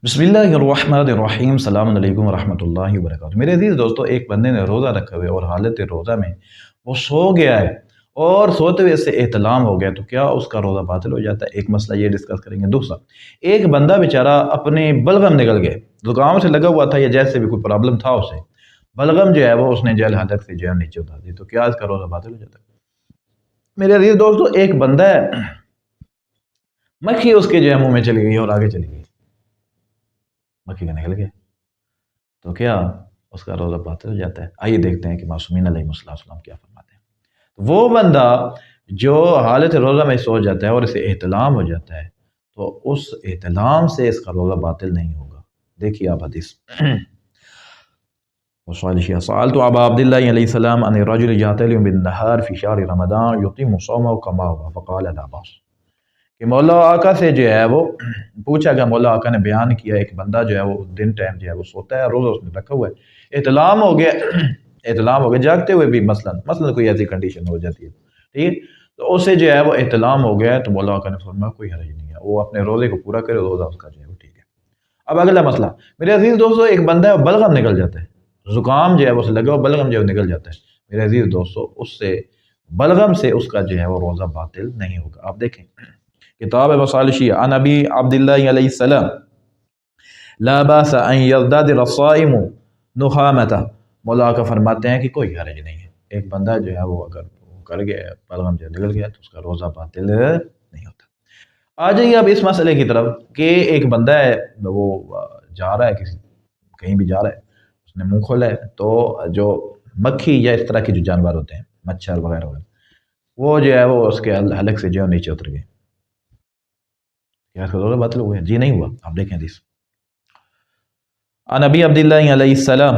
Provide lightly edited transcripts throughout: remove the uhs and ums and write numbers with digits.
बिस्मिल्लाहिर्रहमानिर्रहीम सलाम अलैकुम वरहमतुल्लाहि वबरकातुहू। मेरे अजीज़ दोस्तों, एक बंदे ने रोज़ा रखा हुआ है और हालत रोज़ा में वो सो गया है और सोते हुए से एहतलाम हो गया, तो क्या उसका रोज़ा बातिल हो जाता है? एक मसला ये डिस्कस करेंगे। दूसरा, एक बंदा बेचारा अपने बलगम निकल गए, जुकाम से लगा हुआ था या जैसे भी कोई प्रॉब्लम था उसे, बलगम जो है वो उसने जल हलक से जो है नीचे उतार दी, तो क्या इसका रोज़ा बातिल हो जाता है? मेरे अजीज़ दोस्तों, एक बंदा है, मक्खी उसके जो है मुँह में चली गई और आगे चली गई, मक्खी का निकल गया, तो क्या उसका रोज़ा बातिल हो जाता है? आइए देखते हैं कि मासूमीन अलैहिस्सलाम क्या फरमाते हैं। वो बंदा जो हालत रोज़ा में सो जाता है और इसे एहतलाम हो जाता है, तो उस एहतलाम से इसका रोज़ा बातिल नहीं होगा। देखिए आप हदीस सअल तो अबा अब्दिल्लाह अलैहिस्सलाम अन रजुल यअतलिम बिन्नहार फी शहर रमज़ान युतिम्मु सौमहु कमा हुवा फ़क़ाल ला बअस, कि मौला आका से जो है वो पूछा गया, मौला आका ने बयान किया एक बंदा जो है वो दिन टाइम जो है वो सोता है, रोज़ा उसने रखा हुआ है, एहतलाम हो गया एहतलाम हो गया जागते हुए भी, मसलन कोई ऐसी कंडीशन हो जाती है, ठीक है, तो उसे जो है वो एहतलाम हो गया, तो मौला आका ने फरमाया कोई हर्ज नहीं है, वो अपने रोज़े को पूरा करे, रोज़ा उसका जो है वो ठीक है। अब अगला मसला, मेरे अजीज़ दोस्तों, एक बंदा है बलगम निकल जाता है, जुकाम जो है वो उसे लगा, बलगम जो है निकल जाता है, मेरे अजीज़ दोस्तों, उससे बलगम से उसका जो है वो रोज़ा बातिल नहीं होगा। आप देखें किताब वसालिशी अन अबी अब्दिल्लाह अलैहिस्सलाम ला बास अन यज़दाद रस्साइमु नुखामता, मौला का फरमाते हैं कि कोई हर्ज नहीं है, एक बंदा जो है वो अगर वो कर गया, बलगम जो निकल गया, तो उसका रोज़ा बातिल नहीं होता। आ जाइए अब इस मसले की तरफ कि एक बंदा है, वो जा रहा है किसी, कहीं भी जा रहा है, उसने मुंह खोला है, तो जो मक्खी या इस तरह के जो जानवर होते हैं, मच्छर वगैरह वगैरह, वो जो है वो उसके हलक से जो है नीचे उतर गए, क्या इसका रोज़ा बातिल हो गया? जी नहीं हुआ। आप देखें हदीस अन अबी अब्दिल्लाह अलैहिस्सलाम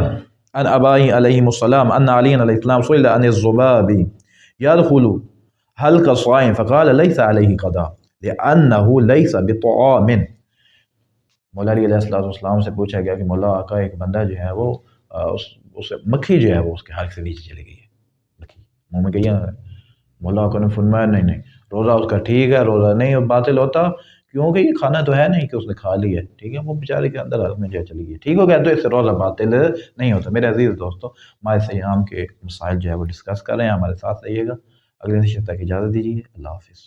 अन अबाई अलैहिमुस्सलाम अन अली अलैहिस्सलाम सुइला अन ज़ुबाबी यदखुलु हल का स्वाइम फ़क़ाल लैसा अलैहि क़दा लिअन्नहु लैसा बितआमिन। मौला अली अलैहिस्सलाम से पूछा गया कि मौला आका, एक बंदा जो है वो उस मक्खी जो है वो उसके हलक से नीचे चली गई है, मक्खी मुँह में गई है। मौला आका ने फरमाया नहीं नहीं, रोज़ा उसका ठीक है, रोज़ा नहीं बातिल होता, क्योंकि ये खाना तो है नहीं कि उसने खा लिया है, ठीक है, वो बेचारे के अंदर हलक में जो चली गई, ठीक हो गया, तो इससे रोज़ा बातिल नहीं होता। मेरे अजीज़ दोस्तों, माह सियाम के मसाइल जो है वो डिस्कस कर रहे हैं, हमारे साथ रहिएगा। अगले सेशन तक इजाज़त दीजिए। अल्लाह हाफ़िज़।